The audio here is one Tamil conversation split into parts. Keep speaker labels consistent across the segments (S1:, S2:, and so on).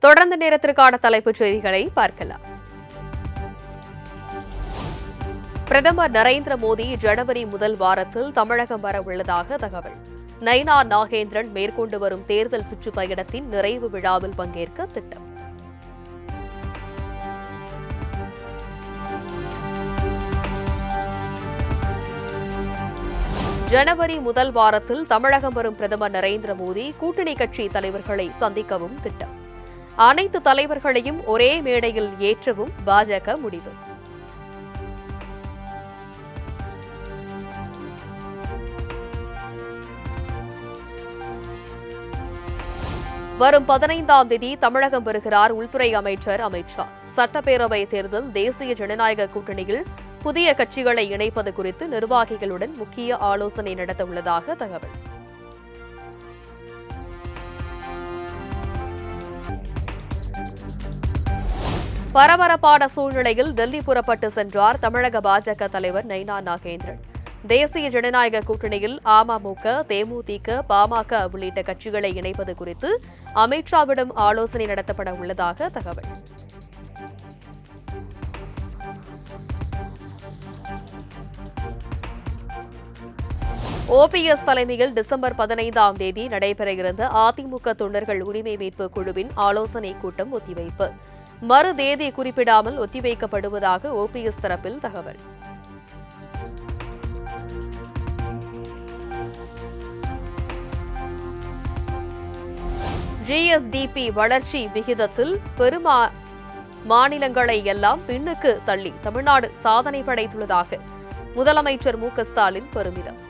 S1: தொடர்ந்து நேரத்திற்கான தலைப்புச் செய்திகளை பார்க்கலாம். பிரதமர் நரேந்திர மோடி ஜனவரி முதல் வாரத்தில் தமிழகம் வர உள்ளதாக தகவல். நைனா நாகேந்திரன் மேற்கொண்டு வரும் தேர்தல் சுற்றுப்பயணத்தின் நிறைவு விழாவில் பங்கேற்க திட்டம். ஜனவரி முதல் வாரத்தில் தமிழகம் வரும் பிரதமர் நரேந்திர மோடி கூட்டணி கட்சி தலைவர்களை சந்திக்கவும் திட்டம். அனைத்து தலைவர்களையும் ஒரே மேடையில் ஏற்றவும் பாஜக முடிவு. வரும் 15ஆம் தேதி தமிழகம் வருகிறார் உள்துறை அமைச்சர் அமித் ஷா. சட்டப்பேரவை தேர்தல், தேசிய ஜனநாயக கூட்டணியில் புதிய கட்சிகளை இணைப்பது குறித்து நிர்வாகிகளுடன் முக்கிய ஆலோசனை நடத்த உள்ளதாக தகவல். பரபரப்பான சூழ்நிலையில் டெல்லி புறப்பட்டு சென்றார் தமிழக பாஜக தலைவர் நைனா நாகேந்திரன். தேசிய ஜனநாயக கூட்டணியில் அமமுக, தேமுதிக, பாமக உள்ளிட்ட கட்சிகளை இணைப்பது குறித்து அமித் ஷாவிடம் ஆலோசனை நடத்தப்பட உள்ளதாக தகவல். ஓபிஎஸ் தலைமையில் டிசம்பர் 15ஆம் தேதி நடைபெற இருந்த அதிமுக தொண்டர்கள் உரிமை மீட்பு குழுவின் ஆலோசனை கூட்டம் ஒத்திவைப்பு. மறு தேதி குறிப்பிடாமல் ஒத்திவைக்கப்படுவதாக ஓபிஎஸ் தரப்பில் தகவல். ஜிஎஸ்டிபி வளர்ச்சி விகிதத்தில் மாநிலங்களை எல்லாம் பின்னுக்கு தள்ளி தமிழ்நாடு சாதனை படைத்துள்ளதாக முதலமைச்சர் மு.க.ஸ்டாலின் பெருமிதம்.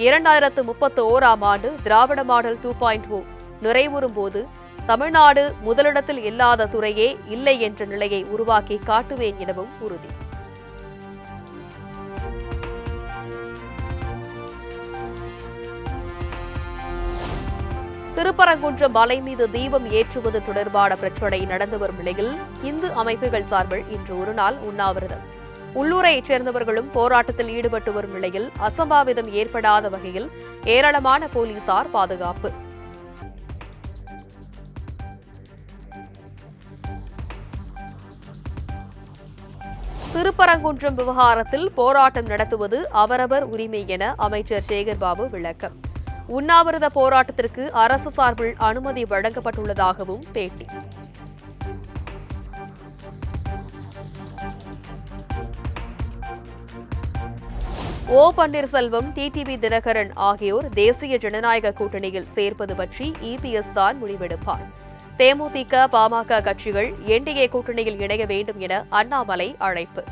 S1: 2031ஆம் ஆண்டு திராவிட மாடல் 2.0 நிறைவுறும் போது தமிழ்நாடு முதலிடத்தில் இல்லாத துறையே இல்லை என்ற நிலையை உருவாக்கி காட்டுவேன் எனவும் உறுதி. திருப்பரங்குன்றம் மலை மீது தீபம் ஏற்றுவது தொடர்பான பிரச்சினை நடந்து வரும் நிலையில் இந்து அமைப்புகள் சார்பில் இன்று ஒருநாள் உண்ணாவிரதம். உள்ளூரைச் சேர்ந்தவர்களும் போராட்டத்தில் ஈடுபட்டு வரும் நிலையில் அசம்பாவிதம் ஏற்படாத வகையில் ஏராளமான போலீசார் பாதுகாப்பு. திருப்பரங்குன்றம் விவகாரத்தில் போராட்டம் நடத்துவது அவரவர் உரிமை என அமைச்சர் சேகர்பாபு விளக்கம். உண்ணாவிரத போராட்டத்திற்கு அரசு சார்பில் அனுமதி வழங்கப்பட்டுள்ளதாகவும் பேட்டி. ஓ பன்னீர்செல்வம், டிடிவி தினகரன் ஆகியோர் தேசிய ஜனநாயக கூட்டணியில் சேர்ப்பது பற்றி இபிஎஸ் தான் முடிவெடுப்பார். தேமுதிக, பாமக கட்சிகள் என்டிஏ கூட்டணியில் இணைய வேண்டும் என அண்ணாமலை அழைப்பு.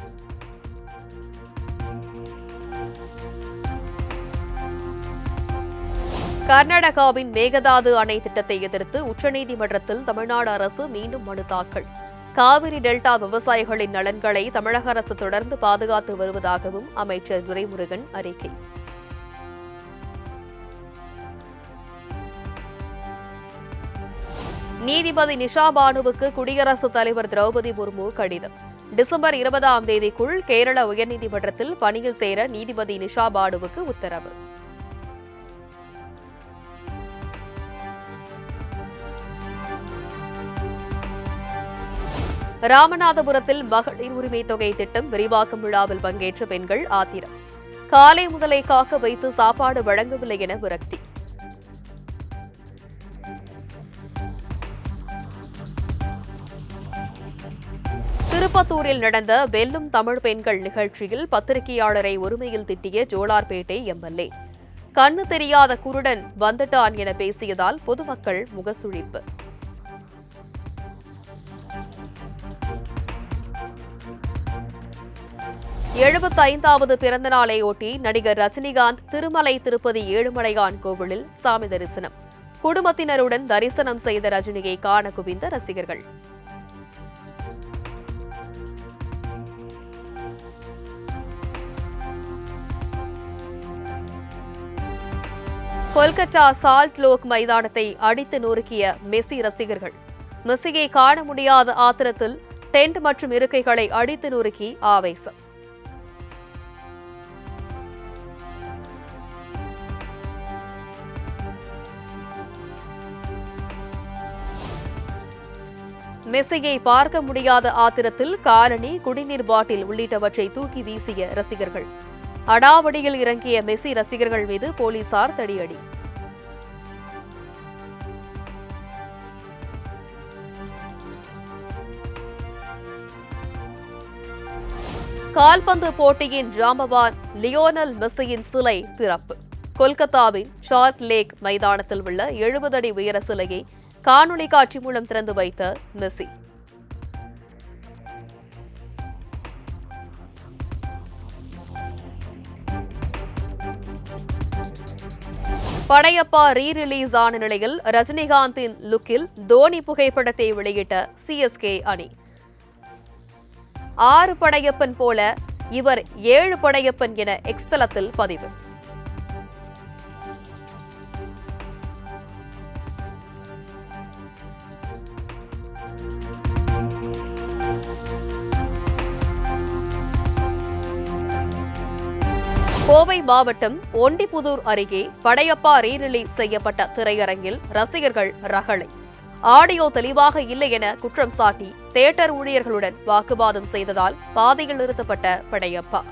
S1: கர்நாடகாவின் மேகதாது அணை திட்டத்தை எதிர்த்து உச்சநீதிமன்றத்தில் தமிழ்நாடு அரசு மீண்டும் மனு தாக்கல். காவிரி டெல்டா விவசாயிகளின் நலன்களை தமிழக அரசு தொடர்ந்து பாதுகாத்து வருவதாகவும் அமைச்சர் துரைமுருகன் அறிக்கை. நீதிபதி நிஷா பானுவுக்கு குடியரசுத் தலைவர் திரௌபதி முர்மு கடிதம். டிசம்பர் 20ஆம் தேதிக்குள் கேரள உயர்நீதிமன்றத்தில் பணியில் சேர நீதிபதி நிஷா பானுவுக்கு உத்தரவு. ராமநாதபுரத்தில் மகளிர் உரிமை தொகை திட்டம் விரிவாக்கம் விழாவில் பங்கேற்ற பெண்கள் ஆத்திரம். காலை முதலை காக்க வைத்து சாப்பாடு வழங்கவில்லை என விரக்தி. திருப்பத்தூரில் நடந்த வெல்லும் தமிழ் பெண்கள் நிகழ்ச்சியில் பத்திரிகையாளரை ஒருமையில் திட்டிய ஜோலார்பேட்டை எம்எல்ஏ. கண்ணு தெரியாத குருடன் வந்துட்டான் என பேசியதால் பொதுமக்கள் முகசுழிப்பு. எழுபத்தைந்தாவது பிறந்த நாளையொட்டி நடிகர் ரஜினிகாந்த் திருமலை திருப்பதி ஏழுமலையான் கோவிலில் சாமி தரிசனம். குடும்பத்தினருடன் தரிசனம் செய்த ரஜினியை காண குவிந்த ரசிகர்கள். கொல்கத்தா சால்ட் லோக் மைதானத்தை அடித்து நொறுக்கிய மெஸ்ஸி ரசிகர்கள். மெஸ்ஸியை காண முடியாத ஆத்திரத்தில் டென்ட் மற்றும் இருக்கைகளை அடித்து நொறுக்கி ஆவேசம். மெஸ்ஸியை பார்க்க முடியாத ஆத்திரத்தில் காலணி, குடிநீர் பாட்டில் உள்ளிட்டவற்றை தூக்கி வீசிய ரசிகர்கள். அடாவடியில் இறங்கிய மெஸ்ஸி ரசிகர்கள் மீது போலீசார் தடியடி. கால்பந்து போட்டியின் ஜாம்பவான் லியோனல் மெஸ்ஸியின் சிலை திறப்பு. கொல்கத்தாவின் ஷார்ட் லேக் மைதானத்தில் உள்ள 70 அடி உயர சிலையை காணொலி காட்சி மூலம் திறந்து வைத்த மெஸ்ஸி. படையப்பா ரீ-ரிலீஸ் ஆன நிலையில் ரஜினிகாந்தின் லுக்கில் தோனி புகைப்படத்தை வெளியிட்ட சிஎஸ்கே அணி. 6 படையப்பன் போல இவர் 7 படையப்பன் என எக்ஸ் தளத்தில் பதிவு. கோவை மாவட்டம் ஒண்டிப்புதூர் அருகே படையப்பா ரீ-ரிலீஸ் செய்யப்பட்ட திரையரங்கில் ரசிகர்கள் ரகளை. ஆடியோ தெளிவாக இல்லை என குற்றம் சாட்டி தியேட்டர் ஊழியர்களுடன் வாக்குவாதம் செய்ததால் பாதையில் நிறுத்தப்பட்ட படையப்பா.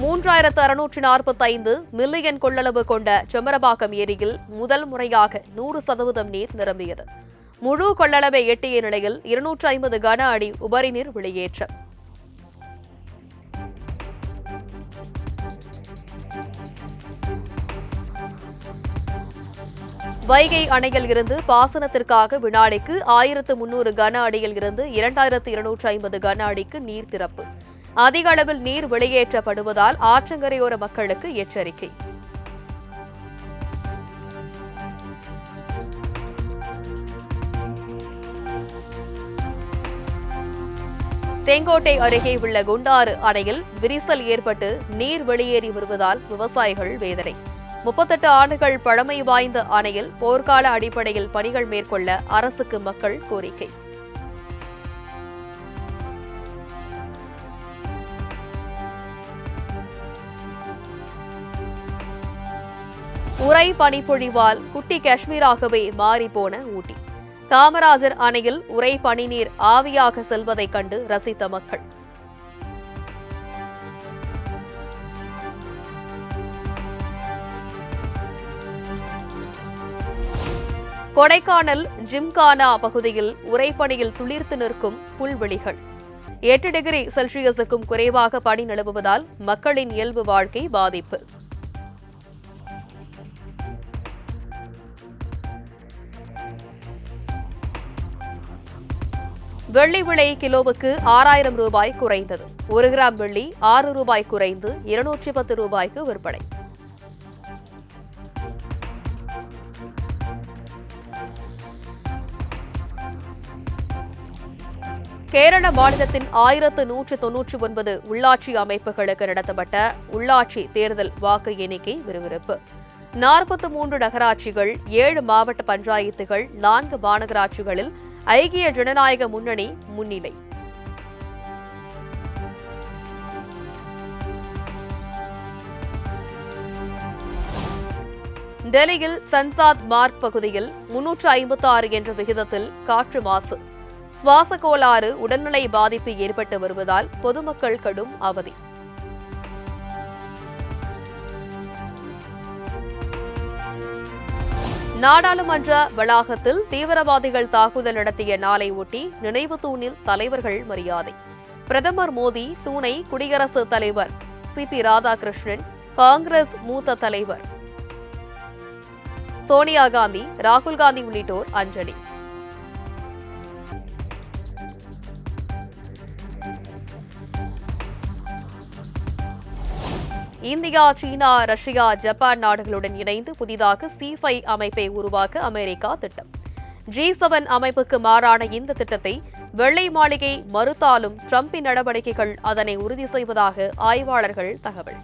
S1: $3,645 மில்லியன் கொள்ளளவு கொண்ட செம்பரம்பாக்கம் ஏரியில் முதல் முறையாக 100% நீர் நிரம்பியது. முழு கொள்ளளவை எட்டிய நிலையில் 250 கன அடி உபரி நீர் வெளியேற்றம். வைகை அணையில் இருந்து பாசனத்திற்காக வினாடிக்கு 1300 கன அடியில் இருந்து 2250 கன அடிக்கு நீர் திறப்பு. அதிக அளவில் நீர் வெளியேற்றப்படுவதால் ஆற்றங்கரையோர மக்களுக்கு எச்சரிக்கை. செங்கோட்டை அருகே உள்ள குண்டாறு அணையில் விரிசல் ஏற்பட்டு நீர் வெளியேறி வருவதால் விவசாயிகள் வேதனை. 38 ஆண்டுகள் பழமை வாய்ந்த அணையில் போர்க்கால அடிப்படையில் பணிகள் மேற்கொள்ள அரசுக்கு மக்கள் கோரிக்கை. உறை பனிப்பொழிவால் குட்டி காஷ்மீராகவே மாறிப்போன ஊட்டி. காமராஜர் அணையில் உறை பனிநீர் ஆவியாக செல்வதைக் கண்டு ரசித்த மக்கள். கொடைக்கானல் ஜிம்கானா பகுதியில் உறைபனியில் துளிர்த்து நிற்கும் புல்வெளிகள். 8 டிகிரி செல்சியஸுக்கும் குறைவாக பனி நிலவுவதால் மக்களின் இயல்பு வாழ்க்கை பாதிப்பு. வெள்ளி விலை கிலோவுக்கு ₹6000 குறைந்தது. 1 கிராம் வெள்ளி ₹6 குறைந்து ₹210 விற்பனை. கேரள மாநிலத்தின் 1199 உள்ளாட்சி அமைப்புகளுக்கு நடத்தப்பட்ட உள்ளாட்சி தேர்தல் வாக்கு எண்ணிக்கை விறுவிறுப்பு. 43 நகராட்சிகள், 7 மாவட்ட பஞ்சாயத்துகள், 4 மாநகராட்சிகளில் ஐக்கிய ஜனநாயக முன்னணி முன்னிலை. டெல்லியில் சன்சாத் மார்க் பகுதியில் 356 என்ற விகிதத்தில் காற்று மாசு. சுவாச கோளாறு, உடல்நிலை பாதிப்பு ஏற்பட்டு வருவதால் பொதுமக்கள் கடும் அவதி. நாடாளுமன்ற வளாகத்தில் தீவிரவாதிகள் தாக்குதல் நடத்திய நாளை ஒட்டி நினைவு தூணில் தலைவர்கள் மரியாதை. பிரதமர் மோடி, துணை குடியரசுத் தலைவர் சிபி ராதாகிருஷ்ணன், காங்கிரஸ் மூத்த தலைவர் சோனியா காந்தி, ராகுல் காந்தி உள்ளிட்டோர் அஞ்சலி. இந்தியா, சீனா, ரஷ்யா, ஜப்பான் நாடுகளுடன் இணைந்து புதிதாக C5 அமைப்பை உருவாக்க அமெரிக்கா திட்டம். G7 அமைப்புக்கு மாறான இந்த திட்டத்தை வெள்ளை மாளிகை மறுத்தாலும் டிரம்பின் நடவடிக்கைகள் அதனை உறுதி செய்வதாக ஆய்வாளர்கள் தகவல்.